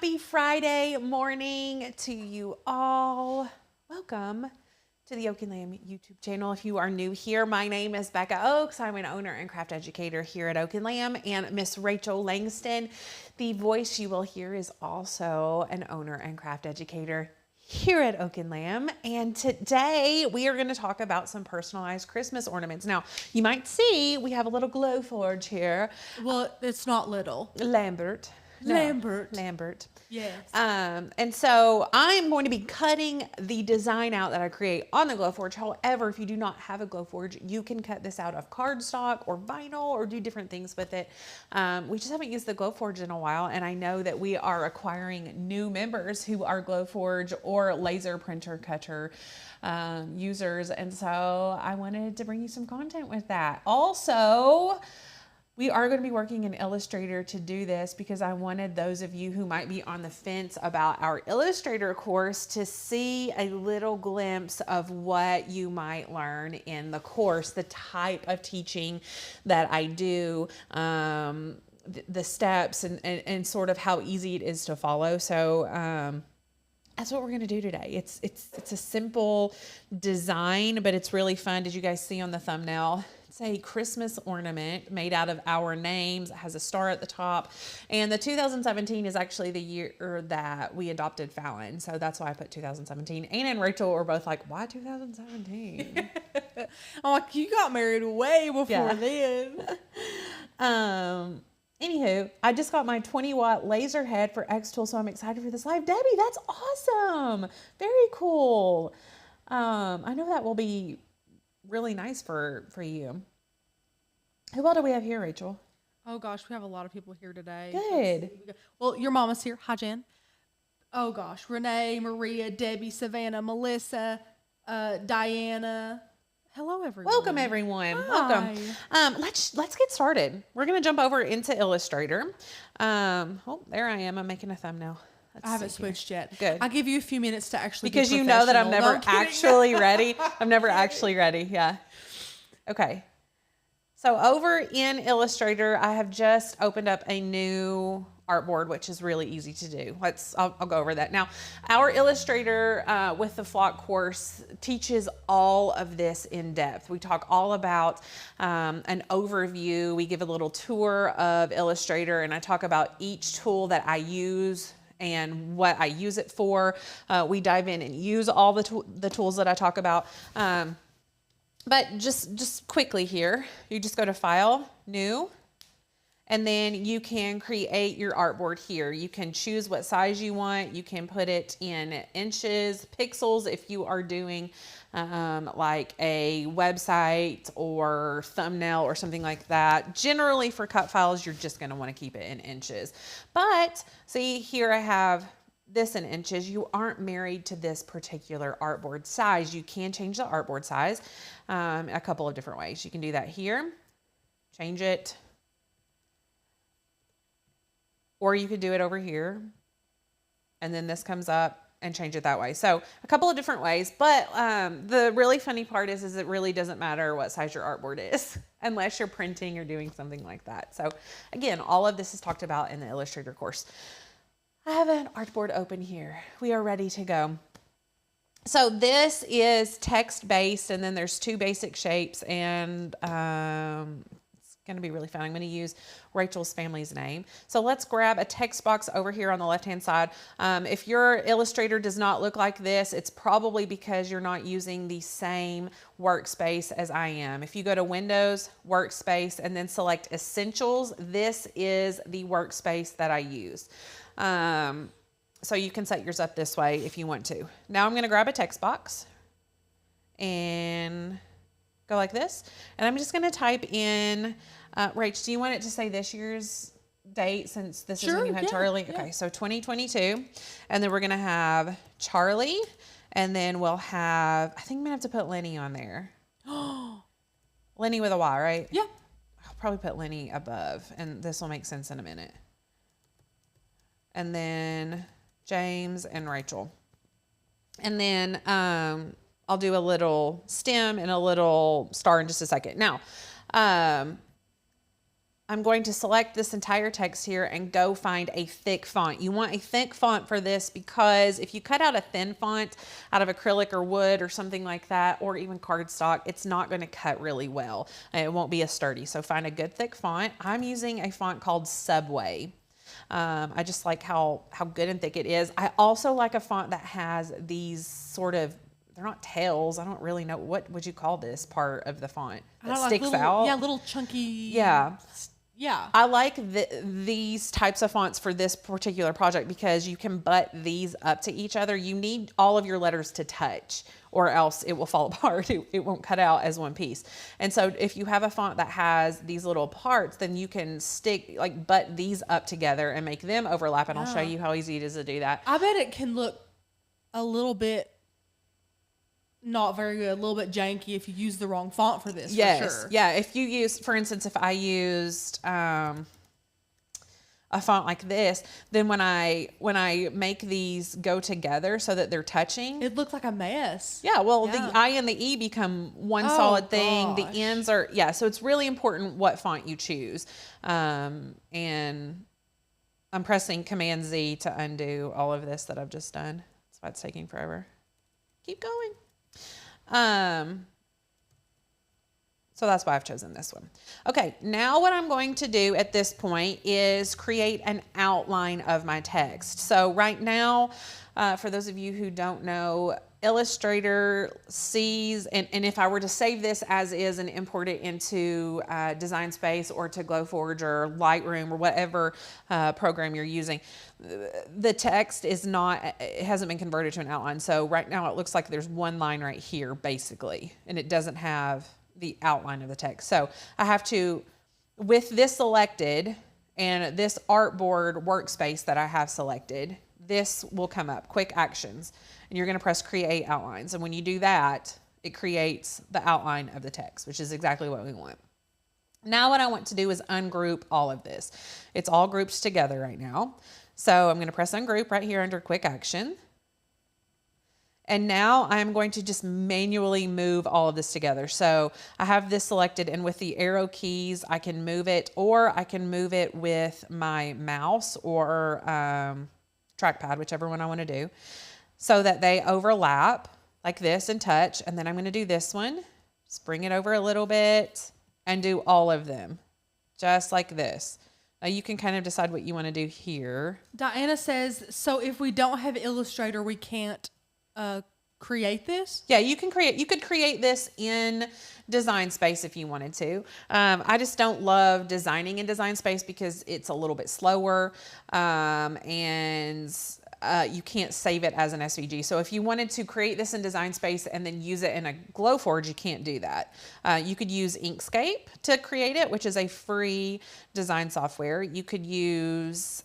Happy Friday morning to you all. Welcome to the Oak and Lamb YouTube channel. If you are new here, my name is Becca Oaks. I'm an owner and craft educator here at Oak and Lamb, and Miss Rachel Langston, the voice you will hear, is also an owner and craft educator here at Oak and Lamb. And today we are going to talk about some personalized Christmas ornaments. Now, you might see we have a little Glowforge here. Well, it's not little. Lambert. Yes. And so I'm going to be cutting the design out that I create on the Glowforge. However, if you do not have a Glowforge, you can cut this out of cardstock or vinyl or do different things with it. We just haven't used the Glowforge in a while, and I know that we are acquiring new members who are Glowforge or laser printer cutter users, and so I wanted to bring you some content with that. Also, we are going to be working in Illustrator to do this because I wanted those of you who might be on the fence about our Illustrator course to see a little glimpse of what you might learn in the course, the type of teaching that I do, the steps and sort of how easy it is to follow. So that's what we're going to do today. It's a simple design, but it's really fun. Did you guys see on the thumbnail? It's a Christmas ornament made out of our names. It has a star at the top. And the 2017 is actually the year that we adopted Fallon. So that's why I put 2017. Anna and Rachel were both like, why 2017? I'm like, you got married way before then. Anywho, I just got my 20-watt laser head for X Tool, so I'm excited for this live. Debbie, that's awesome. Very cool. I know that will be really nice for you. Who all do we have here, Rachel? Oh gosh, we have a lot of people here today. Good. Well, your mama's here. Hi, Jen. Oh gosh, Renee, Maria, Debbie, Savannah, Melissa, Diana. Hello, everyone. Welcome, everyone. Hi. Welcome. Let's get started. We're going to jump over into Illustrator. Oh, there I am. I'm making a thumbnail. I haven't switched yet. Good. I'll give you a few minutes to actually because be you know that I'm professional. never actually ready. I'm never actually ready. Yeah. Okay. So over in Illustrator, I have just opened up a new artboard, which is really easy to do. I'll go over that. Now, our Illustrator with the Flock course teaches all of this in depth. We talk all about an overview. We give a little tour of Illustrator, and I talk about each tool that I use and what I use it for. We dive in and use all the tools that I talk about. But just quickly here, you just go to File, New, and then you can create your artboard here. You can choose what size you want. You can put it in inches, pixels if you are doing like a website or thumbnail or something like that. Generally for cut files, you're just gonna wanna keep it in inches. But see, here I have this in inches. You aren't married to this particular artboard size. You can change the artboard size a couple of different ways. You can do that here, change it, or you could do it over here, and then this comes up and change it that way. So a couple of different ways, but the really funny part is it really doesn't matter what size your artboard is unless you're printing or doing something like that. So again, all of this is talked about in the Illustrator course. I have an artboard open here. We are ready to go. So this is text-based, and then there's two basic shapes, and it's going to be really fun. I'm going to use Rachel's family's name. So let's grab a text box over here on the left-hand side. If your Illustrator does not look like this, it's probably because you're not using the same workspace as I am. If you go to Windows, Workspace, and then select Essentials, this is the workspace that I use. So you can set yours up this way if you want to. Now I'm going to grab a text box and go like this. And I'm just going to type in, Rach, do you want it to say this year's date since this is when you had Charlie? Yeah. Okay, so 2022. And then we're going to have Charlie. And then we'll have, I think I'm going to have to put Lenny on there. Lenny with a Y, right? Yeah. I'll probably put Lenny above, and this will make sense in a minute. And then James and Rachel. And then I'll do a little stem and a little star in just a second. Now, I'm I'm going to select this entire text here and go find a thick font. You want a thick font for this because if you cut out a thin font out of acrylic or wood or something like that, or even cardstock, it's not going to cut really well. It won't be as sturdy. So find a good thick font. I'm using a font called Subway. I just like how good and thick it is. I also like a font that has these sort of, they're not tails. I don't really know. What would you call this part of the font that sticks out? Yeah, little chunky. Yeah. Yeah. I like these types of fonts for this particular project because you can butt these up to each other. You need all of your letters to touch or else it will fall apart. It won't cut out as one piece. And so if you have a font that has these little parts, then you can butt these up together and make them overlap. And I'll show you how easy it is to do that. I bet it can look a little bit not very good, a little bit janky if you use the wrong font for this. Yes. For sure. Yeah. If you use, for instance, if I used a font like this, then when I make these go together so that they're touching, it looks like a mess. Yeah. Well, the I and the E become one solid thing. Gosh. The ends are, so it's really important what font you choose. And I'm pressing Command Z to undo all of this that I've just done. That's why it's taking forever. Keep going. So that's why I've chosen this one. Okay, now what I'm going to do at this point is create an outline of my text. So right now, for those of you who don't know, Illustrator sees, and if I were to save this as is and import it into Design Space or to Glowforge or Lightroom or whatever program you're using, the text is not, it hasn't been converted to an outline. So right now it looks like there's one line right here basically, and it doesn't have the outline of the text. So I have to, with this selected and this artboard workspace that I have selected, this will come up, quick actions, and you're going to press create outlines. And when you do that, it creates the outline of the text, which is exactly what we want. Now what I want to do is ungroup all of this. It's all grouped together right now. So I'm going to press ungroup right here under quick action. And now I'm going to just manually move all of this together. So I have this selected, and with the arrow keys, I can move it, or I can move it with my mouse or trackpad, whichever one I want to do, so that they overlap like this and touch. And then I'm going to do this one, just bring it over a little bit and do all of them just like this. Now you can kind of decide what you want to do here. Diana says, so if we don't have Illustrator, we can't create this? Yeah, you could create this in Design Space if you wanted to. I just don't love designing in Design Space because it's a little bit slower, and you can't save it as an SVG. So if you wanted to create this in Design Space and then use it in a Glowforge, you can't do that. You could use Inkscape to create it, which is a free design software. You could use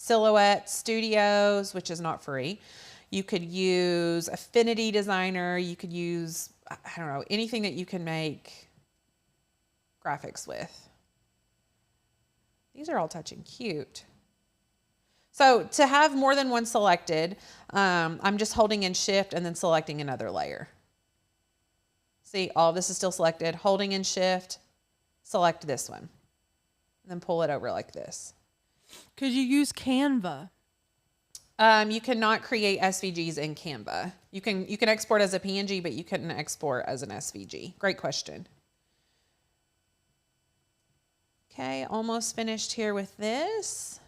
Silhouette Studios, which is not free. You could use Affinity Designer. You could use, I don't know, anything that you can make graphics with. These are all touching cute. So to have more than one selected, I'm just holding in Shift and then selecting another layer. See, all of this is still selected. Holding in Shift, select this one, and then pull it over like this. Could you use Canva? You cannot create SVGs in Canva. You can export as a PNG, but you couldn't export as an SVG. Great question. Okay, almost finished here with this.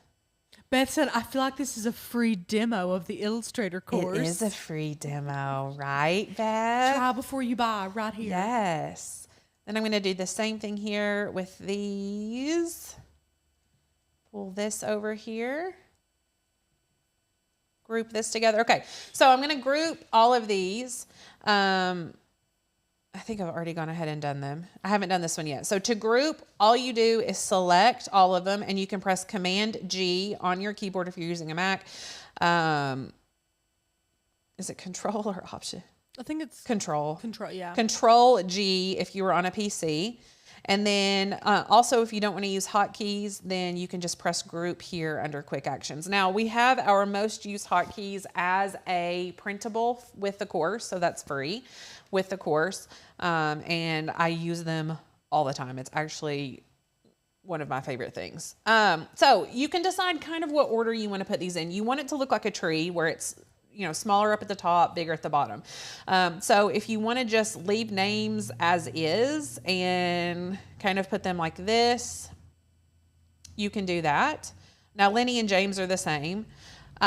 Beth said, I feel like this is a free demo of the Illustrator course. It is a free demo, right, Beth? Try before you buy, right here. Yes. Then I'm going to do the same thing here with these. Pull this over here. Group this together. Okay, so I'm going to group all of these. I think I've already gone ahead and done them. I haven't done this one yet. So to group, all you do is select all of them, and you can press Command G on your keyboard if you're using a Mac. Is it Control or Option? I think it's Control. Control, yeah. Control G if you were on a PC. And then also, if you don't want to use hotkeys, then you can just press group here under quick actions. Now we have our most used hotkeys as a printable with the course. So that's free with the course. And I use them all the time. It's actually one of my favorite things. So you can decide kind of what order you want to put these in. You want it to look like a tree where it's, you know, smaller up at the top, bigger at the bottom. So if you want to just leave names as is and kind of put them like this, you can do that. Now, Lenny and James are the same. So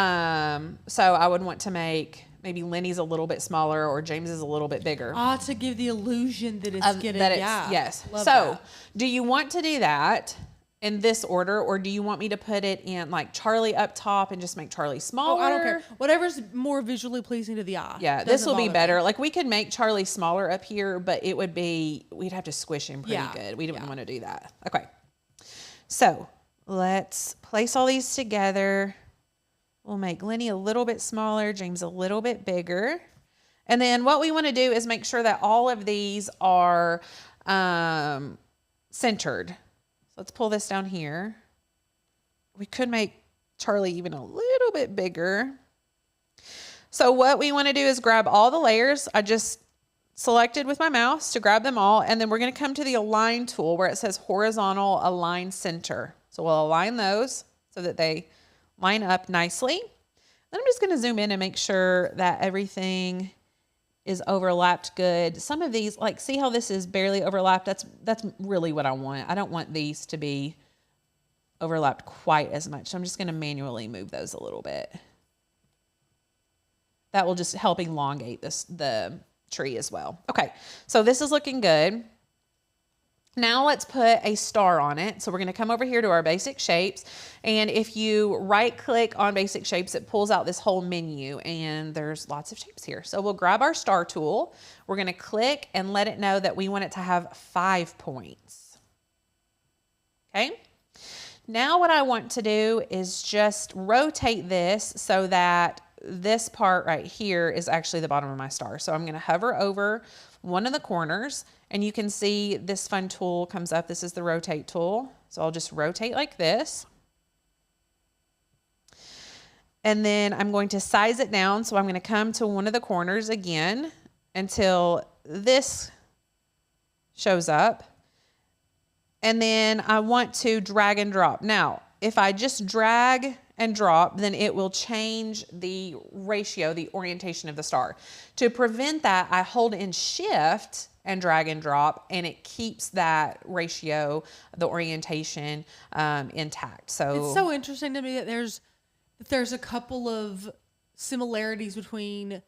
I would want to make maybe Lenny's a little bit smaller or James is a little bit bigger. To give the illusion that it's getting, yes. Love So that. do you want to do that in this order, or do you want me to put it in like Charlie up top and just make Charlie smaller? I don't care. Whatever's more visually pleasing to the eye. Yeah, this will be better. Like we could make Charlie smaller up here, but it would be, we'd have to squish him pretty good. We didn't want to do that. Okay. So let's place all these together. We'll make Lenny a little bit smaller, James a little bit bigger. And then what we want to do is make sure that all of these are centered. So let's pull this down here. We could make Charlie even a little bit bigger. So what we want to do is grab all the layers. I just selected with my mouse to grab them all. And then we're going to come to the align tool where it says horizontal align center. So we'll align those so that they line up nicely. Then I'm just going to zoom in and make sure that everything is overlapped good. Some of these, like, see how this is barely overlapped? That's really what I want. I don't want these to be overlapped quite as much. So I'm just going to manually move those a little bit. That will just help elongate the tree as well. Okay, so this is looking good. Now let's put a star on it. So we're going to come over here to our basic shapes. And if you right click on basic shapes, it pulls out this whole menu and there's lots of shapes here. So we'll grab our star tool. We're going to click and let it know that we want it to have 5 points. Okay. Now what I want to do is just rotate this so that this part right here is actually the bottom of my star. So I'm going to hover over one of the corners and you can see this fun tool comes up. This is the rotate tool. So I'll just rotate like this. And then I'm going to size it down. So I'm going to come to one of the corners again until this shows up. And then I want to drag and drop. Now, if I just drag and drop, then it will change the ratio, the orientation of the star. To prevent that, I hold in Shift and drag and drop, and it keeps that ratio, the orientation intact. So it's so interesting to me that there's a couple of similarities between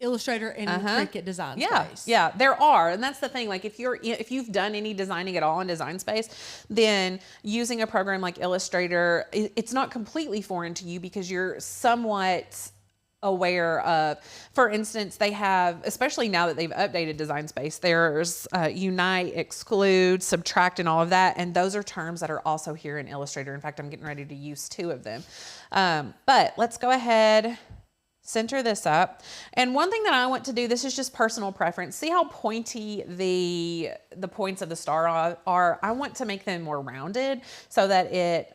Illustrator and Cricut Design Space. Yeah, there are. And that's the thing. Like if you've done any designing at all in Design Space, then using a program like Illustrator, it's not completely foreign to you because you're somewhat aware of, for instance, they have, especially now that they've updated Design Space, there's unite, exclude, subtract, and all of that. And those are terms that are also here in Illustrator. In fact, I'm getting ready to use 2 of them. But let's go ahead, center this up. And one thing that I want to do, this is just personal preference. See how pointy the points of the star are? I want to make them more rounded so that it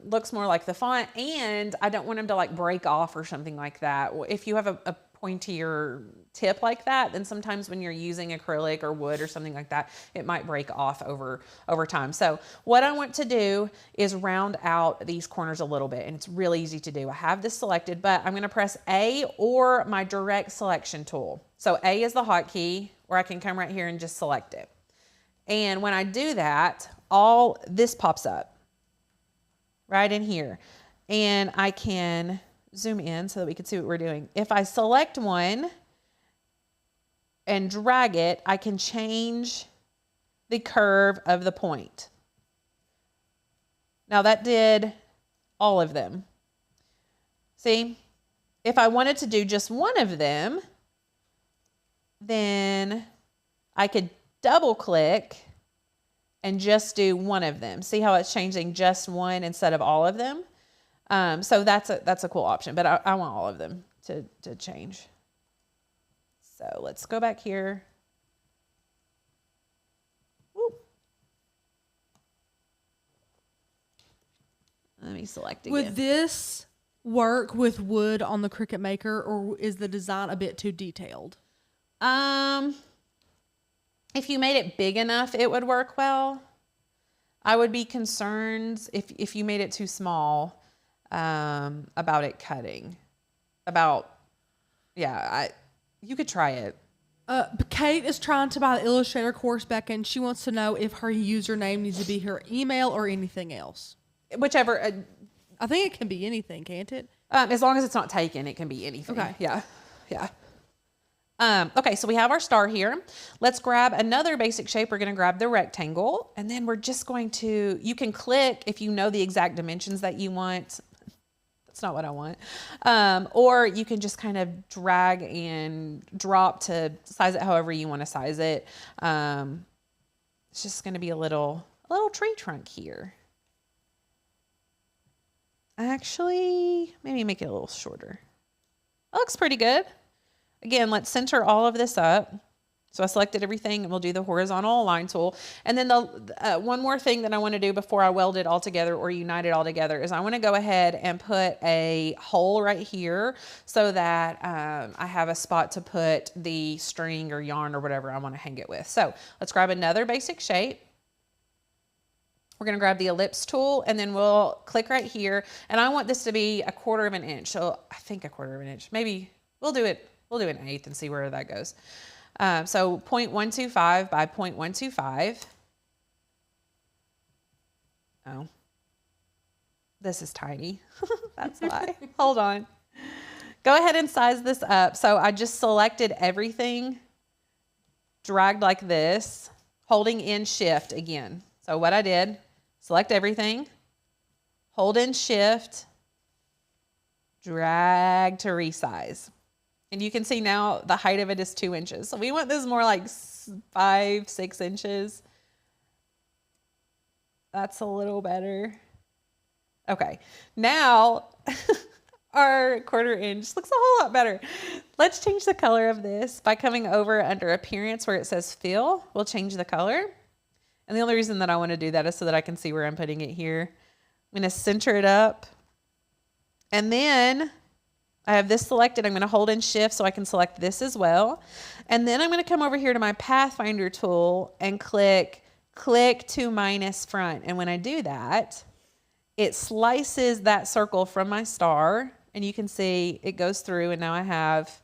looks more like the font, and I don't want them to like break off or something like that. If you have a pointier tip like that, then sometimes when you're using acrylic or wood or something like that, it might break off over time. So what I want to do is round out these corners a little bit, and it's really easy to do. I have this selected, but I'm going to press A or my direct selection tool. So A is the hotkey, or I can come right here and just select it. And when I do that, all this pops up right in here, and I can zoom in so that we can see what we're doing. If I select one and drag it, I can change the curve of the point. Now that did all of them. See, if I wanted to do just one of them, then I could double click and just do one of them. See how it's changing just one instead of all of them? So that's a cool option, but I want all of them to change. So let's go back here. Whoop. Let me select again. Would this work with wood on the Cricut Maker, or is the design a bit too detailed? If you made it big enough, it would work well. I would be concerned if you made it too small about it cutting. You could try it. Kate is trying to buy the Illustrator course, Becca, and she wants to know if her username needs to be her email or anything else. Whichever. I think it can be anything, can't it? As long as it's not taken, it can be anything. Okay. Yeah. Okay, so we have our star here. Let's grab another basic shape. We're going to grab the rectangle, and then we're just going to, you can click if you know the exact dimensions that you want. That's not what I want. Or you can just kind of drag and drop to size it however you want to size it. It's just going to be a little tree trunk here. Actually, maybe make it a little shorter. That looks pretty good. Again, let's center all of this up. So I selected everything, and we'll do the horizontal align tool. And then the one more thing that I want to do before I weld it all together or unite it all together is I want to go ahead and put a hole right here so that I have a spot to put the string or yarn or whatever I want to hang it with. So let's grab another basic shape. We're going to grab the ellipse tool, and then we'll click right here. And I want this to be 1/4 of an inch. So I think 1/4 of an inch. Maybe we'll do an eighth and see where that goes. So 0.125 by 0.125. Oh, this is tiny. That's why. Hold on. Go ahead and size this up. So I just selected everything, dragged like this, holding in shift again. So what I did, select everything, hold in shift, drag to resize. And you can see now the height of it is 2 inches. So we want this more like 5-6 inches. That's a little better. Okay, now our 1/4 inch looks a whole lot better. Let's change the color of this by coming over under appearance where it says fill. We'll change the color. And the only reason that I want to do that is so that I can see where I'm putting it here. I'm going to center it up. And then I have this selected. I'm going to hold in shift so I can select this as well. And then I'm going to come over here to my Pathfinder tool and click to minus front. And when I do that, it slices that circle from my star. And you can see it goes through, and now I have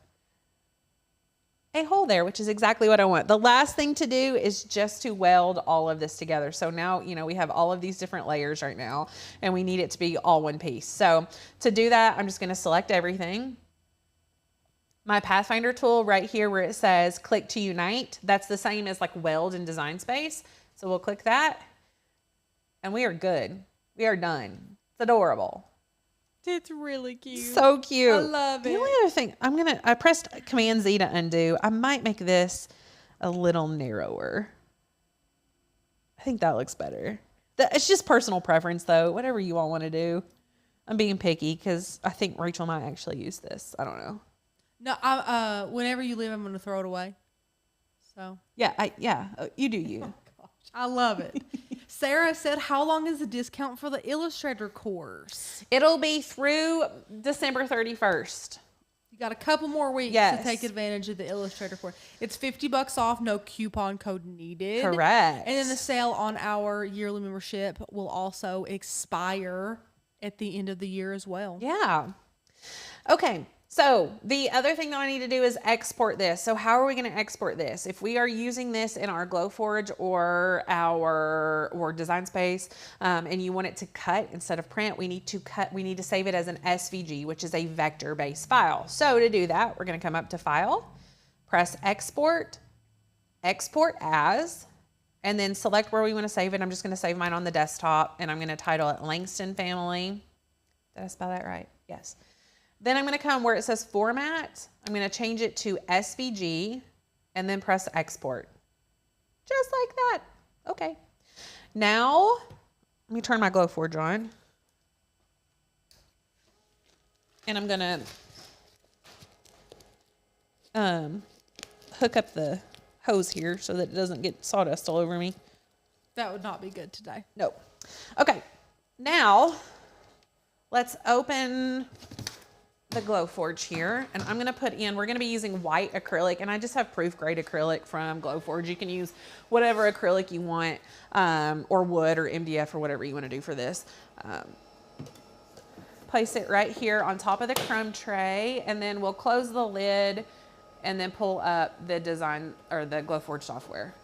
a hole there, which is exactly what I want. The last thing to do is just to weld all of this together. So now, we have all of these different layers right now, and we need it to be all one piece. So to do that, I'm just going to select everything. My Pathfinder tool right here where it says click to unite, that's the same as like weld in Design Space. So we'll click that, and we are good. We are done. It's adorable. It's really cute. So cute. I love it. The only other thing, I pressed Command Z to undo. I might make this a little narrower. I think that looks better. It's just personal preference though. Whatever you all want to do. I'm being picky because I think Rachel might actually use this. I don't know. No, whenever you leave, I'm going to throw it away. So. Yeah, you do you. Oh, gosh, I love it. Sarah said, how long is the discount for the Illustrator course? It'll be through December 31st. You got a couple more weeks to take advantage of the Illustrator course. It's $50 off, no coupon code needed. Correct. And then the sale on our yearly membership will also expire at the end of the year as well. Yeah. Okay. So the other thing that I need to do is export this. So how are we going to export this? If we are using this in our Glowforge or Design Space, and you want it to cut instead of print, we need to save it as an SVG, which is a vector-based file. So to do that, we're going to come up to File, press Export, Export As, and then select where we want to save it. I'm just going to save mine on the desktop, and I'm going to title it Langston Family. Did I spell that right? Yes. Then I'm going to come where it says Format. I'm going to change it to SVG and then press Export. Just like that. Okay. Now, let me turn my Glowforge on. And I'm going to hook up the hose here so that it doesn't get sawdust all over me. That would not be good today. Nope. Okay. Now, let's open the Glowforge here, and I'm gonna put in, we're gonna be using white acrylic, and I just have proof grade acrylic from Glowforge. You can use whatever acrylic you want, or wood or MDF or whatever you wanna do for this. Place it right here on top of the crumb tray, and then we'll close the lid and then pull up the design or the Glowforge software.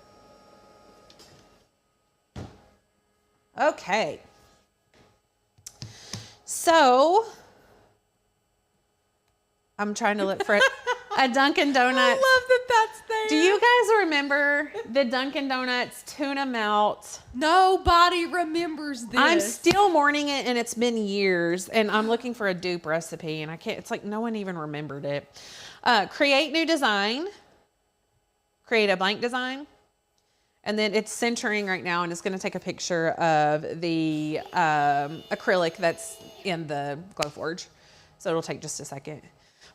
Okay. So I'm trying to look for a Dunkin' Donuts. I love that that's there. Do you guys remember the Dunkin' Donuts tuna melt? Nobody remembers this. I'm still mourning it, and it's been years, and I'm looking for a dupe recipe, and I can't, it's like no one even remembered it. Create new design, create a blank design, and then it's centering right now, and it's gonna take a picture of the acrylic that's in the Glowforge. So it'll take just a second.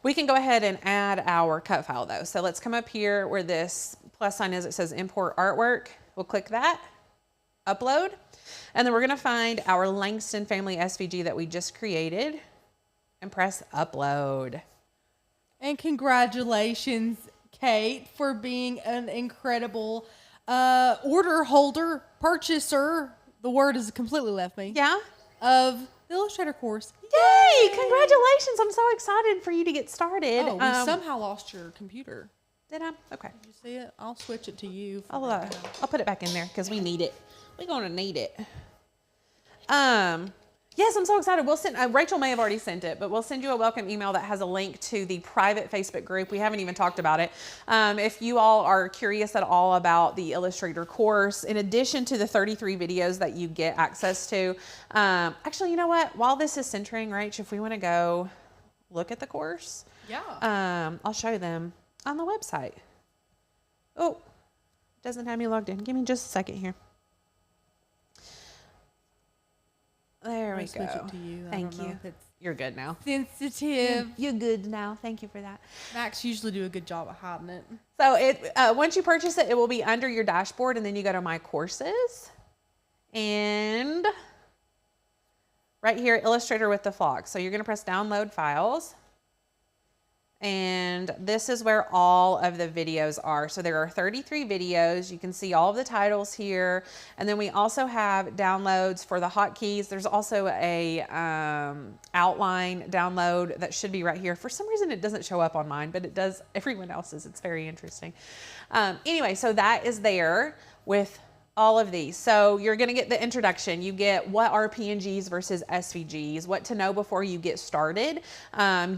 We can go ahead and add our cut file though. So let's come up here where this plus sign is, it says import artwork. We'll click that, upload, and then we're gonna find our Langston family SVG that we just created and press upload. And congratulations, Kate, for being an incredible order holder, purchaser. The word has completely left me. Yeah? Of the Illustrator course. Yay! Congratulations. I'm so excited for you to get started. Oh, we somehow lost your computer. Did I? Okay. Did you see it? I'll switch it to you. I'll put it back in there because we need it. We're going to need it. Yes, I'm so excited. We'll send, Rachel may have already sent it, but we'll send you a welcome email that has a link to the private Facebook group. We haven't even talked about it. If you all are curious at all about the Illustrator course, in addition to the 33 videos that you get access to, actually, you know what? While this is centering, Rach, if we want to go look at the course, yeah, I'll show them on the website. Oh, doesn't have me logged in. Give me just a second here. There we go. Switch it to you. Thank you. You're good now. Sensitive. You're good now. Thank you for that. Max usually do a good job of hiding it. So it once you purchase it, it will be under your dashboard, and then you go to My Courses, and right here, Illustrator with the flock. So you're going to press Download Files, and this is where all of the videos are. So there are 33 videos. You can see all of the titles here. And then we also have downloads for the hotkeys. There's also a outline download that should be right here. For some reason, it doesn't show up on mine, but it does everyone else's. It's very interesting. Anyway, so that is there with all of these. So you're going to get the introduction. You get what are PNGs versus SVGs, what to know before you get started,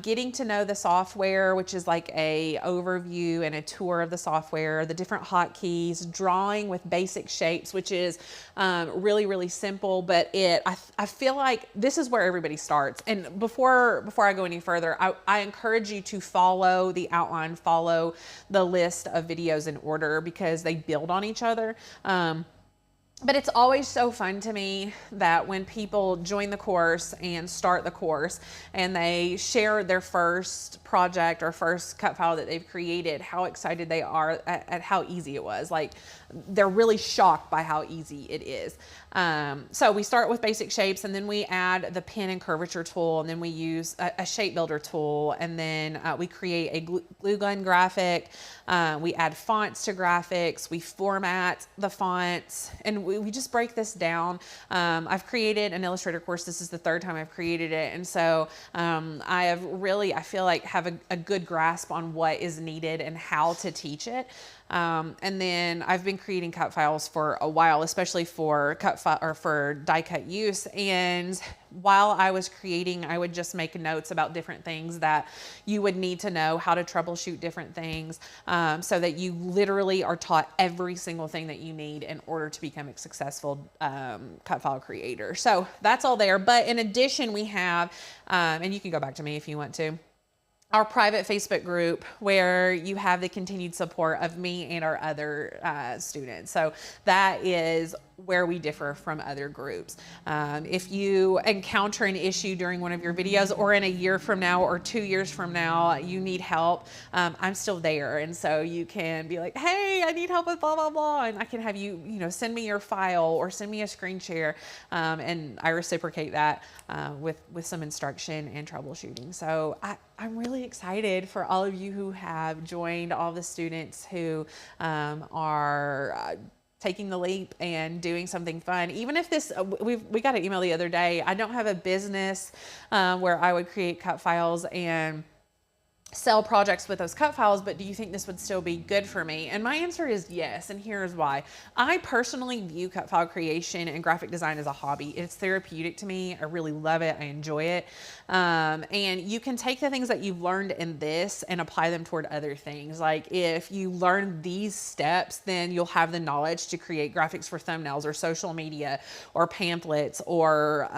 getting to know the software, which is like a overview and a tour of the software, the different hotkeys, drawing with basic shapes, which is really, really simple, but I feel like this is where everybody starts. And before I go any further, I encourage you to follow the outline, follow the list of videos in order because they build on each other. But it's always so fun to me that when people join the course and start the course and they share their first project or first cut file that they've created, how excited they are at how easy it was. Like they're really shocked by how easy it is. So we start with basic shapes, and then we add the pen and curvature tool, and then we use a shape builder tool, and then we create a glue gun graphic. We add fonts to graphics, we format the fonts, and we just break this down. I've created an Illustrator course. This is the third time I've created it, and so I feel like have a good grasp on what is needed and how to teach it. And then I've been creating cut files for a while, especially for for die cut use. And while I was creating, I would just make notes about different things that you would need to know, how to troubleshoot different things, so that you literally are taught every single thing that you need in order to become a successful cut file creator. So that's all there. But in addition, we have, and you can go back to me if you want to, our private Facebook group where you have the continued support of me and our other students. So that is where we differ from other groups. If you encounter an issue during one of your videos, or in a year from now or 2 years from now, you need help, I'm still there. And so you can be like, hey, I need help with blah, blah, blah. And I can have you, send me your file or send me a screen share. And I reciprocate that with some instruction and troubleshooting. So I'm really excited for all of you who have joined, all the students who are taking the leap and doing something fun. Even if this, we got an email the other day. I don't have a business where I would create cut files and sell projects with those cut files, but do you think this would still be good for me? And my answer is yes, and here's why. I personally view cut file creation and graphic design as a hobby. It's therapeutic to me. I really love it. I enjoy it. And you can take the things that you've learned in this and apply them toward other things. Like if you learn these steps, then you'll have the knowledge to create graphics for thumbnails or social media or pamphlets or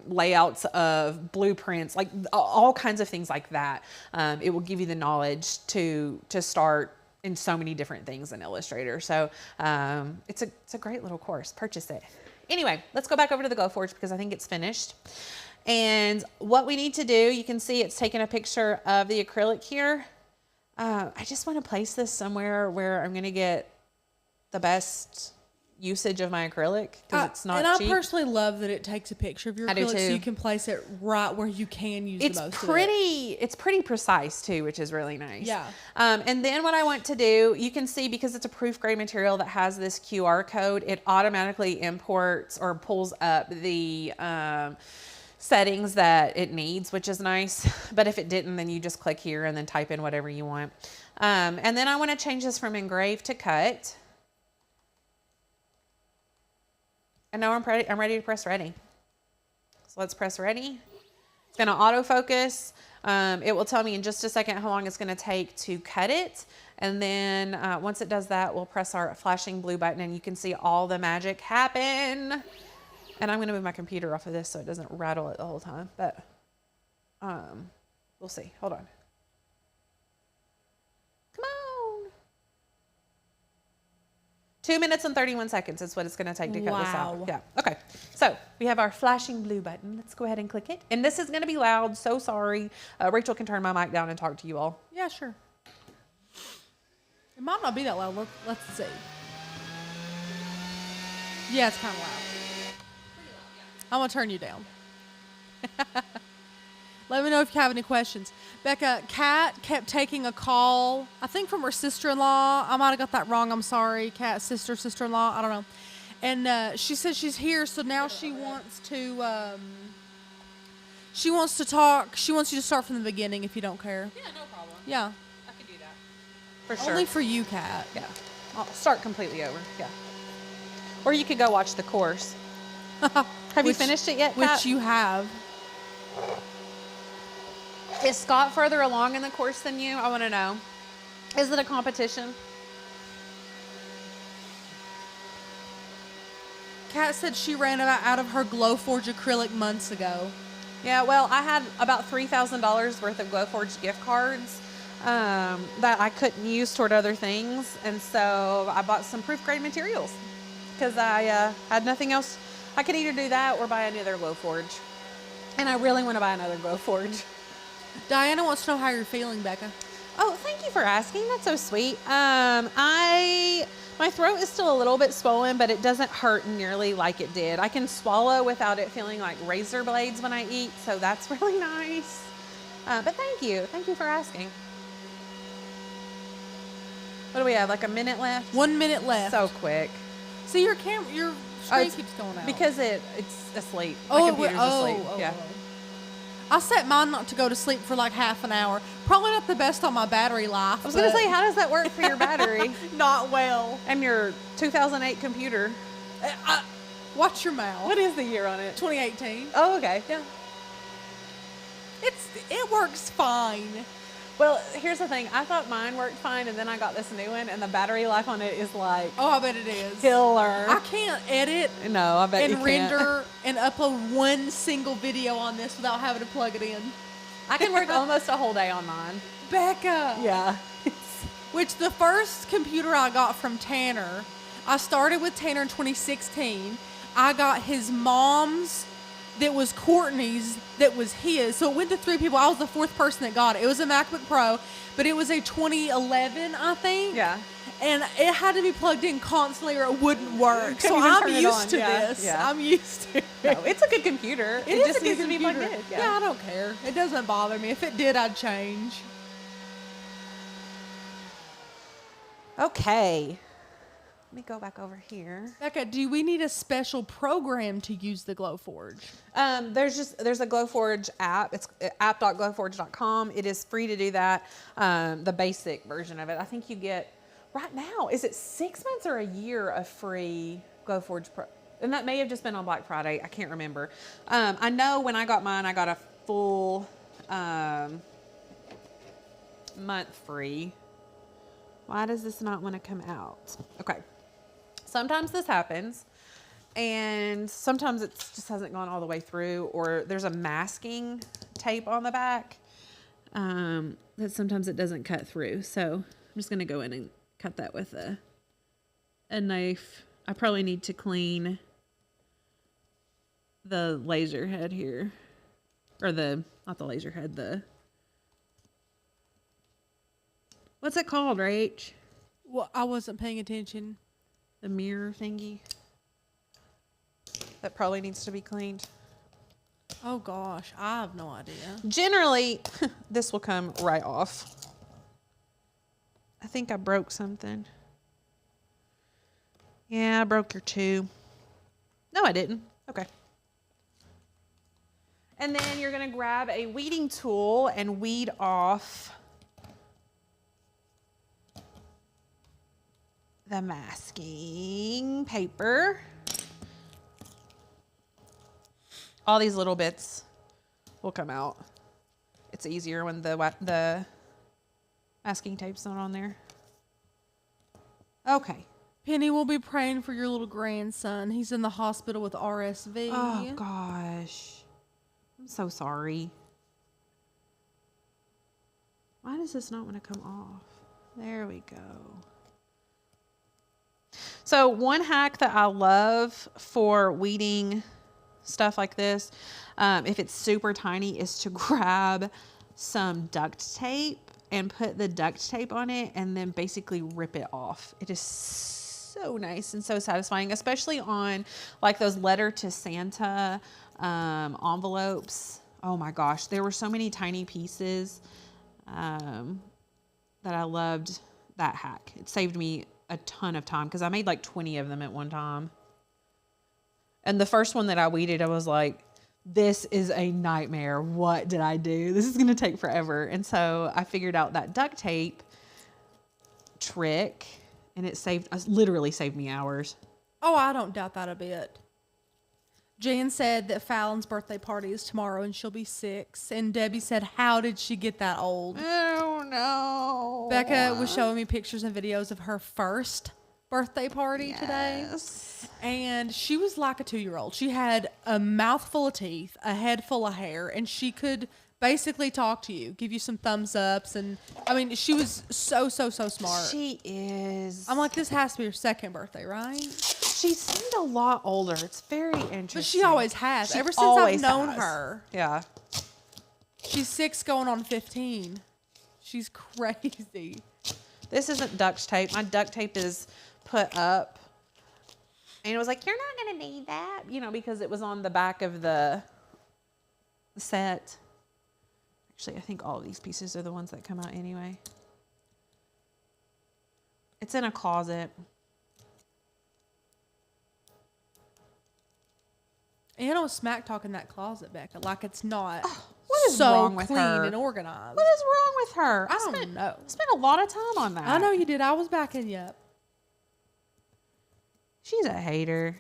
layouts of blueprints, like all kinds of things like that. It will give you the knowledge to start in so many different things in Illustrator. So it's a great little course. Purchase it. Anyway, let's go back over to the Glowforge because I think it's finished. And what we need to do, you can see it's taking a picture of the acrylic here. I just want to place this somewhere where I'm going to get the best usage of my acrylic because it's not cheap. And I personally love that it takes a picture of your acrylic so you can place it right where you can use the most of it. It's pretty precise too, which is really nice. Yeah. And then what I want to do, you can see because it's a proof grade material that has this QR code, it automatically imports or pulls up the settings that it needs, which is nice. But if it didn't, then you just click here and then type in whatever you want. And then I want to change this from engrave to cut. And now I'm ready to press ready. So let's press ready. It's going to autofocus. It will tell me in just a second how long it's going to take to cut it. And then once it does that, we'll press our flashing blue button and you can see all the magic happen. And I'm going to move my computer off of this so it doesn't rattle it the whole time. But we'll see. Hold on. Come on. 2 minutes and 31 seconds is what it's going to take to cut this out. Yeah. Okay. So we have our flashing blue button. Let's go ahead and click it. And this is going to be loud. So sorry. Rachel can turn my mic down and talk to you all. Yeah, sure. It might not be that loud. Let's see. Yeah, it's kind of loud. I'm going to turn you down. Let me know if you have any questions. Becca, Kat kept taking a call, I think from her sister-in-law. I might have got that wrong. I'm sorry. Kat's sister-in-law. I don't know. And she says she's here, so now she wants to talk. She wants you to start from the beginning if you don't care. Yeah, no problem. Yeah. I can do that. For sure. Only for you, Kat. Yeah. I'll start completely over. Yeah. Or you could go watch the course. Have you finished it yet, Kat? Which you have. Is Scott further along in the course than you? I want to know. Is it a competition? Kat said she ran out of her Glowforge acrylic months ago. Yeah, well, I had about $3,000 worth of Glowforge gift cards that I couldn't use toward other things. And so I bought some proof grade materials because I had nothing else. I could either do that or buy another Glowforge. And I really want to buy another Glowforge. Diana wants to know how you're feeling, Becca. Oh, thank you for asking. That's so sweet. My throat is still a little bit swollen, but it doesn't hurt nearly like it did. I can swallow without it feeling like razor blades when I eat, so that's really nice. But thank you. Thank you for asking. What do we have, like a minute left? 1 minute left. So quick. See, your screen keeps going out. Because it's asleep. My computer's asleep. Yeah. I set mine not to go to sleep for like half an hour. Probably not the best on my battery life. I was going to say, how does that work for your battery? Not well. And your 2008 computer? Watch your mouth. What is the year on it? 2018. Oh, okay. Yeah. It works fine. Well, here's the thing. I thought mine worked fine, and then I got this new one, and the battery life on it is like... Oh, I bet it is. Killer. I can't edit no, I bet you and can't. render and upload one single video on this without having to plug it in. I can work almost a whole day on mine. Becca. Yeah. Which the first computer I got from Tanner, I started with Tanner in 2016. I got his mom's that was Courtney's that was his. So it went to 3 people. I was the 4th person that got it. It was a MacBook Pro, but it was a 2011, I think. Yeah. And it had to be plugged in constantly or it wouldn't work. So even I'm turn it used on. to Yeah, this. yeah. I'm used to it. No, it's a good computer. It is just a good needs to be plugged computer. in. Yeah, I don't care. It doesn't bother me. If it did, I'd change. Okay. Let me go back over here. Becca, do we need a special program to use the Glowforge? There's a Glowforge app. It's app.glowforge.com. It is free to do that. The basic version of it. I think you get right now. Is it 6 months or a year of free Glowforge Pro? And that may have just been on Black Friday. I can't remember. I know when I got mine, I got a full month free. Why does this not want to come out? Okay. Sometimes this happens, and sometimes it just hasn't gone all the way through, or there's a masking tape on the back that sometimes it doesn't cut through. So I'm just going to go in and cut that with a knife. I probably need to clean the laser head here, or not the laser head, what's it called, Rach? Well, I wasn't paying attention. The mirror thingy that probably needs to be cleaned. Oh gosh, I have no idea. Generally, this will come right off. I think I broke something. Yeah, I broke your tube. No, I didn't. Okay. And then you're going to grab a weeding tool and weed off the masking paper. All these little bits will come out. It's easier when the masking tape's not on there. Okay. Penny will be praying for your little grandson. He's in the hospital with RSV. Oh gosh. I'm so sorry. Why does this not want to come off? There we go. So one hack that I love for weeding stuff like this, if it's super tiny, is to grab some duct tape and put the duct tape on it and then basically rip it off. It is so nice and so satisfying, especially on like those letter to Santa envelopes. Oh my gosh, there were so many tiny pieces that I loved that hack. It saved me a ton of time because I made like 20 of them at one time. And the first one that I weeded, I was like, this is a nightmare. What did I do? This is going to take forever. And so I figured out that duct tape trick, and it literally saved me hours. Oh, I don't doubt that a bit. Jan said that Fallon's birthday party is tomorrow and she'll be 6. And Debbie said, how did she get that old? I don't know. Becca was showing me pictures and videos of her first birthday party today. And she was like a 2-year-old. She had a mouthful of teeth, a head full of hair, and she could basically talk to you, give you some thumbs ups. And I mean, she was so smart. She is. I'm like, this has to be her second birthday, right? She seemed a lot older. It's very interesting. But she always has. She Ever since always I've known has. her. Yeah. She's 6 going on 15. She's crazy. This isn't duct tape. My duct tape is put up. And it was like, you're not going to need that, because it was on the back of the set. Actually, I think all of these pieces are the ones that come out anyway. It's in a closet. And I was smack talking that closet, Becca, like it's not What is so wrong with clean her? and organized. What is wrong with her? I don't know. I spent a lot of time on that. I know you did. I was backing you up. She's a hater.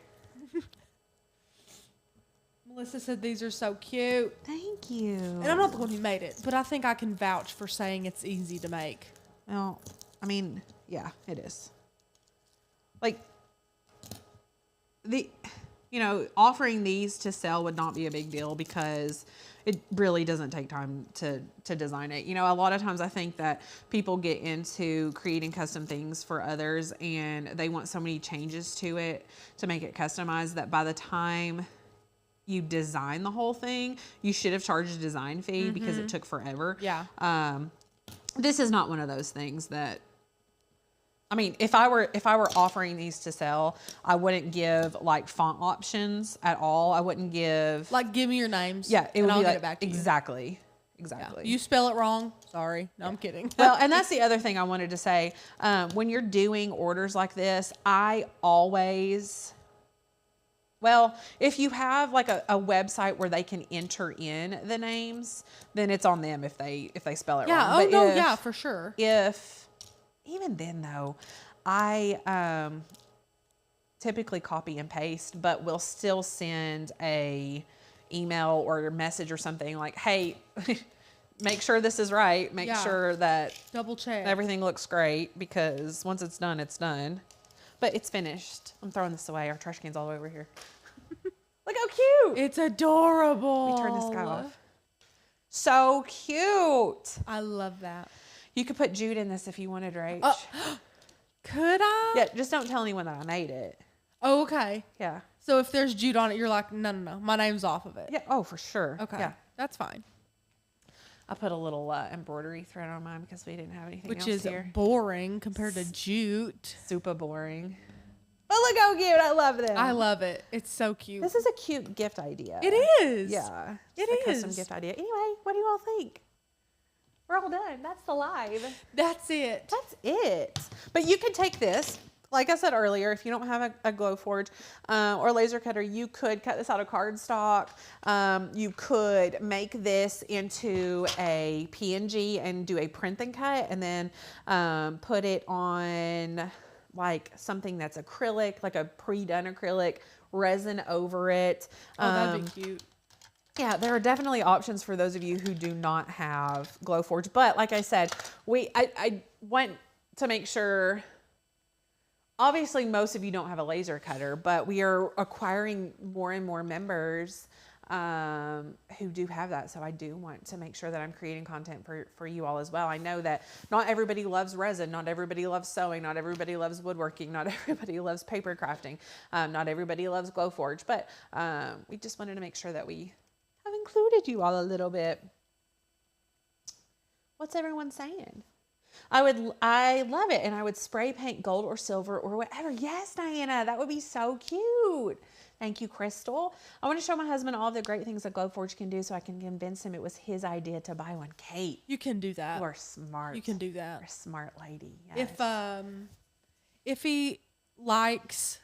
Melissa said these are so cute. Thank you. And I'm not the one who made it, but I think I can vouch for saying it's easy to make. Well, I mean, yeah, it is. Like, you know, offering these to sell would not be a big deal because it really doesn't take time to design it. You know, a lot of times I think that people get into creating custom things for others and they want so many changes to it to make it customized that by the time you design the whole thing, you should have charged a design fee because it took forever. Yeah. This is not one of those things that, I mean, if I were offering these to sell, I wouldn't give like font options at all. I wouldn't give Like, give me your names. yeah, it would I'll be get like it back to exactly. you. Exactly. Yeah. You spell it wrong. Sorry. No, I'm kidding. Well, and that's the other thing I wanted to say. When you're doing orders like this, I always, well, if you have like a website where they can enter in the names, then it's on them if they spell it Yeah. wrong. Oh, But no. if, Yeah, for sure. If, even then though, I typically copy and paste, but we'll still send a email or a message or something like, hey, make sure this is right. Make sure that double check everything looks great, because once it's done, it's done. But it's finished. I'm throwing this away. Our trash can's all over here. Look how cute. It's adorable. Let me turn this guy off. So cute. I love that. You could put Jude in this if you wanted, Rach. Could I? Yeah, just don't tell anyone that I made it. Oh, okay. Yeah. So if there's Jude on it, you're like, no, my name's off of it. Yeah. Oh, for sure. Okay. Yeah. That's fine. I put a little embroidery thread on mine because we didn't have anything Which else is here. boring compared to Jute. Super boring. But look how cute. I love them. I love it. It's so cute. This is a cute gift idea. It is. Yeah. It It's a is. custom gift idea. Anyway, what do you all think? We're all done. That's the live. That's it. That's it. But you could take this, like I said earlier, if you don't have a Glowforge or laser cutter, you could cut this out of cardstock. You could make this into a PNG and do a print and cut, and then put it on like something that's acrylic, like a pre-done acrylic, resin over it. Oh, that'd be cute. Yeah, there are definitely options for those of you who do not have Glowforge. But like I said, I want to make sure, obviously most of you don't have a laser cutter, but we are acquiring more and more members who do have that. So I do want to make sure that I'm creating content for you all as well. I know that not everybody loves resin, not everybody loves sewing, not everybody loves woodworking, not everybody loves paper crafting, not everybody loves Glowforge, but we just wanted to make sure that we have included you all a little bit. What's everyone saying? I love it, and I would spray paint gold or silver or whatever. Yes, Diana, that would be so cute. Thank you, Crystal. I want to show my husband all the great things that Glowforge can do so I can convince him it was his idea to buy one. Kate, You can do that. you are smart. You can do that. You're a smart lady. Yes. If he likes,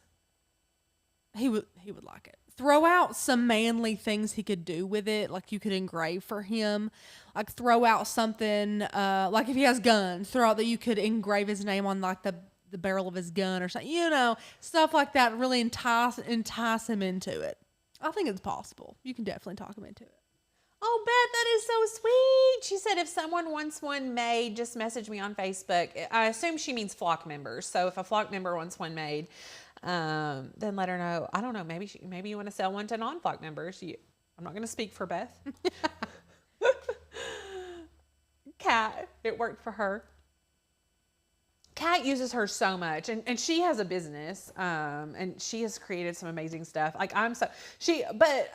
he would like it. Throw out some manly things he could do with it, like you could engrave for him. Like throw out something, like if he has guns, throw out that you could engrave his name on like the barrel of his gun or something. You know, stuff like that. Really entice him into it. I think it's possible. You can definitely talk him into it. Oh, Beth, that is so sweet. She said if someone wants one made, just message me on Facebook. I assume she means flock members. So if a flock member wants one made, then let her know. I don't know. Maybe you want to sell one to non-flock members. I'm not going to speak for Beth. Kat, it worked for her. Kat uses her so much, and she has a business, and she has created some amazing stuff. Like but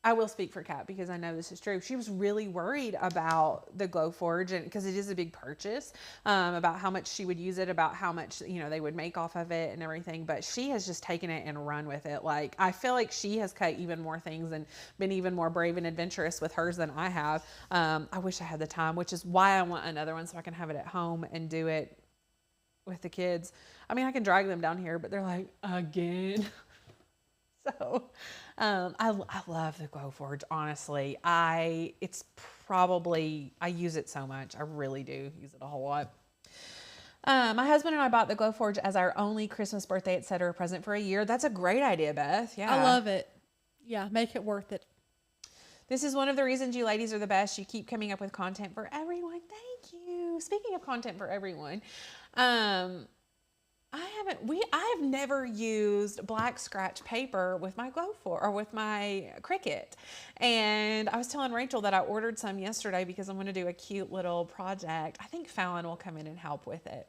I will speak for Kat because I know this is true. She was really worried about the Glowforge, and because it is a big purchase, about how much she would use it, about how much they would make off of it and everything. But she has just taken it and run with it. Like I feel like she has cut even more things and been even more brave and adventurous with hers than I have. I wish I had the time, which is why I want another one so I can have it at home and do it with the kids. I mean, I can drag them down here, but they're like, again. So I love the Glowforge, honestly. I use it so much. I really do use it a whole lot. My husband and I bought the Glowforge as our only Christmas, birthday, etc. present for a year. That's a great idea, Beth. Yeah. I love it. Yeah, make it worth it. This is one of the reasons you ladies are the best. You keep coming up with content for everyone. Thank you. Speaking of content for everyone, I I have never used black scratch paper with my Glowforge or with my Cricut. And I was telling Rachel that I ordered some yesterday because I'm going to do a cute little project. I think Fallon will come in and help with it,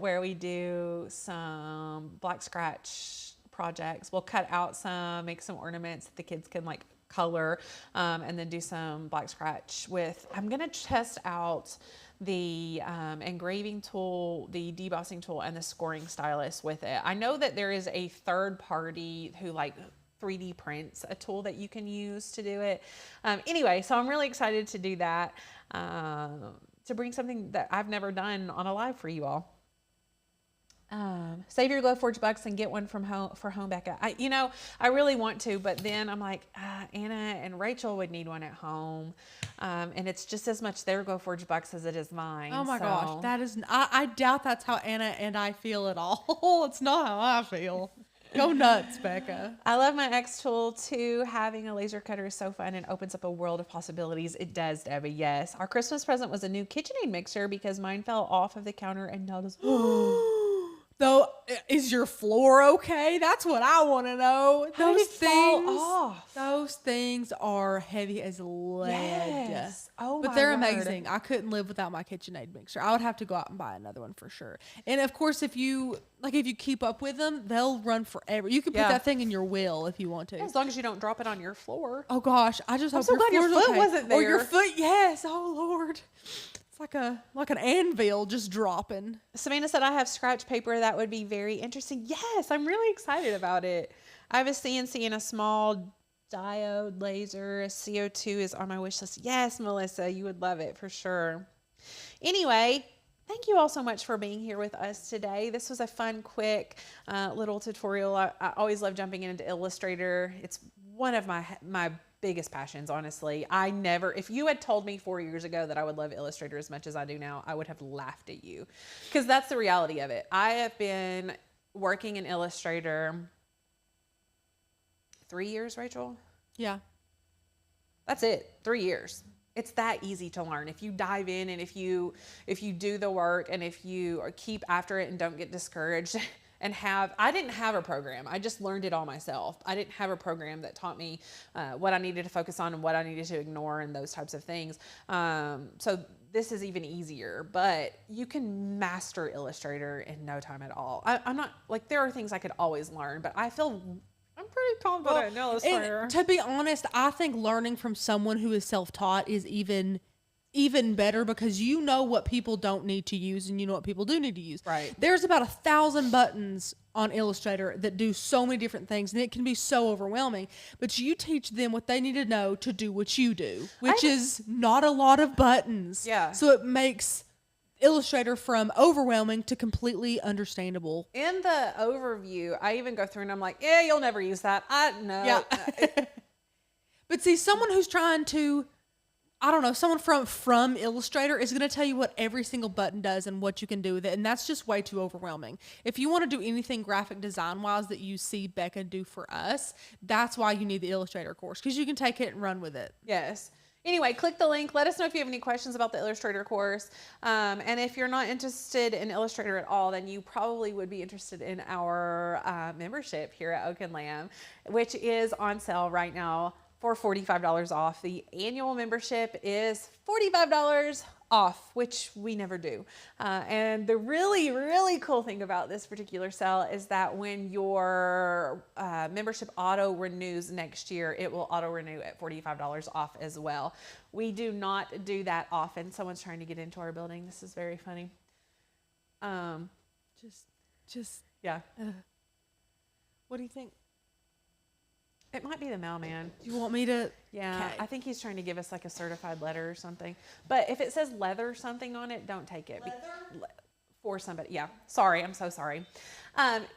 where we do some black scratch projects. We'll cut out some, make some ornaments that the kids can like color, and then do some black scratch with. I'm going to test out the engraving tool, the debossing tool, and the scoring stylus with it. I know that there is a third party who like 3D prints a tool that you can use to do it. Anyway, so I'm really excited to do that, to bring something that I've never done on a live for you all. Save your Glowforge bucks and get one from home for home, Becca. I really want to, but then I'm like, Anna and Rachel would need one at home. And it's just as much their Glowforge bucks as it is mine. Oh my gosh. That is, I doubt that's how Anna and I feel at all. It's not how I feel. Go nuts, Becca. I love my X tool too. Having a laser cutter is so fun and opens up a world of possibilities. It does, Debbie. Yes. Our Christmas present was a new KitchenAid mixer because mine fell off of the counter and noticed. Though, is your floor okay? That's what I want to know. How did it fall off? Those things are heavy as lead. Yes. Oh, but they're amazing. I couldn't live without my KitchenAid mixer. I would have to go out and buy another one for sure. And of course, if you keep up with them, they'll run forever. You can put that thing in your will if you want to. As long as you don't drop it on your floor. Oh gosh, I just hope so glad your foot wasn't there. Oh, your foot, yes. Oh Lord. Like an anvil just dropping. Savannah said, I have scratch paper that would be very interesting. Yes, I'm really excited about it. I have a CNC and a small diode laser. CO2 is on my wish list. Yes, Melissa, you would love it for sure. Anyway, thank you all so much for being here with us today. This was a fun, quick little tutorial. I always love jumping into Illustrator. It's one of my biggest passions, honestly. If you had told me 4 years ago that I would love Illustrator as much as I do now, I would have laughed at you, because that's the reality of it. I have been working in Illustrator 3 years, Rachel. Yeah. That's it. 3 years. It's that easy to learn. If you dive in and if you do the work and if you keep after it and don't get discouraged. I didn't have a program. I just learned it all myself. I didn't have a program that taught me what I needed to focus on and what I needed to ignore and those types of things. So this is even easier, but you can master Illustrator in no time at all. I'm not like, there are things I could always learn, but I'm pretty confident in Illustrator. And to be honest, I think learning from someone who is self-taught is even better, because you know what people don't need to use and you know what people do need to use. Right. There's about 1,000 buttons on Illustrator that do so many different things, and it can be so overwhelming. But you teach them what they need to know to do what you do, which is not a lot of buttons. Yeah. So it makes Illustrator from overwhelming to completely understandable. In the overview, I even go through and I'm like, yeah, you'll never use that. I know. Yeah. But see, someone who's trying to, I don't know, someone from Illustrator is going to tell you what every single button does and what you can do with it. And that's just way too overwhelming. If you want to do anything graphic design wise that you see Becca do for us, that's why you need the Illustrator course, because you can take it and run with it. Yes. Anyway, click the link. Let us know if you have any questions about the Illustrator course. And if you're not interested in Illustrator at all, then you probably would be interested in our membership here at Oak and Lamb, which is on sale right now for $45 off. The annual membership is $45 off, which we never do. And the really, really cool thing about this particular sale is that when your membership auto renews next year, it will auto renew at $45 off as well. We do not do that often. Someone's trying to get into our building. This is very funny. Yeah. What do you think? It might be the mailman. Do you want me to? Yeah, Okay. I think he's trying to give us like a certified letter or something. But if it says leather something on it, don't take it. For somebody. Yeah. Sorry. I'm so sorry.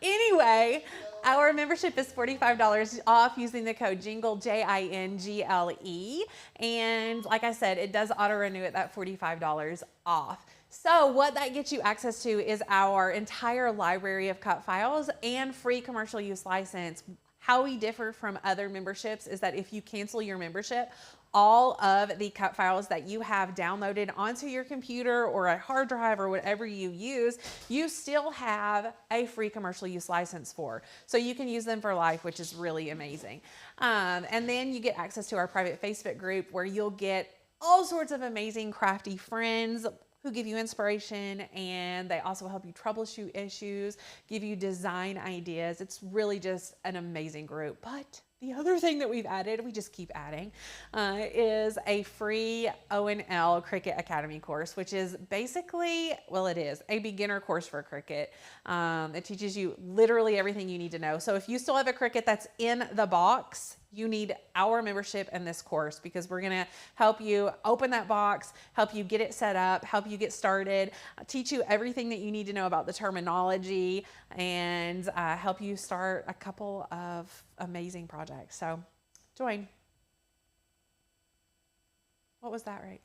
Anyway, our membership is $45 off using the code JINGLE, JINGLE. And like I said, it does auto renew at that $45 off. So what that gets you access to is our entire library of cut files and free commercial use license. How we differ from other memberships is that if you cancel your membership, all of the cut files that you have downloaded onto your computer or a hard drive or whatever you use, you still have a free commercial use license for. So you can use them for life, which is really amazing. And then you get access to our private Facebook group where you'll get all sorts of amazing crafty friends who give you inspiration, and they also help you troubleshoot issues, give you design ideas. It's really just an amazing group. But the other thing that we've added, we just keep adding, is a free O&L Cricut Academy course, which is basically, well, it is a beginner course for Cricut. It teaches you literally everything you need to know. So if you still have a Cricut that's in the box, you need our membership in this course, because we're going to help you open that box, help you get it set up, help you get started, teach you everything that you need to know about the terminology, and help you start a couple of amazing projects. So join. What was that, Rach?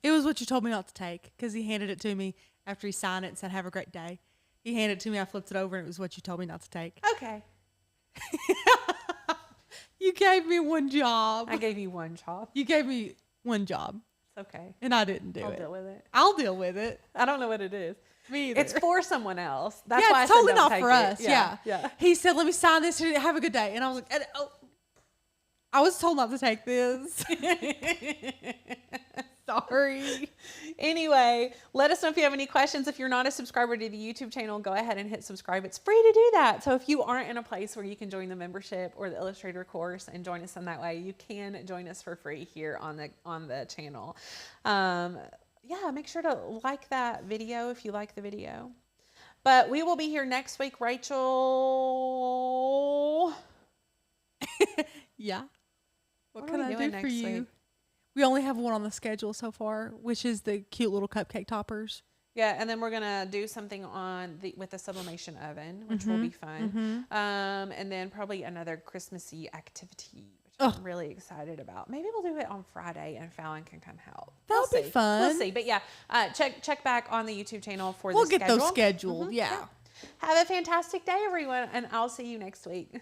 It was what you told me not to take, because he handed it to me after he signed it and said, "Have a great day." He handed it to me, I flipped it over, and it was what you told me not to take. Okay. You gave me one job. I gave you one job. You gave me one job. It's okay. And I didn't do it. I'll deal with it. I'll deal with it. I don't know what it is. Me either. It's for someone else. That's yeah, why it's I said totally don't not take for it. us. Yeah. Yeah. He said, "Let me sign this. Have a good day." And I was like, "Oh, I was told not to take this." Sorry. Anyway, let us know if you have any questions. If you're not a subscriber to the YouTube channel, go ahead and hit subscribe. It's free to do that. So if you aren't in a place where you can join the membership or the Illustrator course and join us in that way, you can join us for free here on the channel. Yeah, make sure to like that video if you like the video. But we will be here next week, Rachel. Yeah. What What can are we I doing do for next you? week? We only have one on the schedule so far, which is the cute little cupcake toppers. Yeah, and then we're gonna do something with the sublimation oven, which will be fun. And then probably another Christmassy activity, which I'm really excited about. Maybe we'll do it on Friday, and Fallon can come help. That would be fun. We'll see. But yeah, check back on the YouTube channel for We'll the get schedule. those scheduled. Yeah. Have a fantastic day, everyone, and I'll see you next week.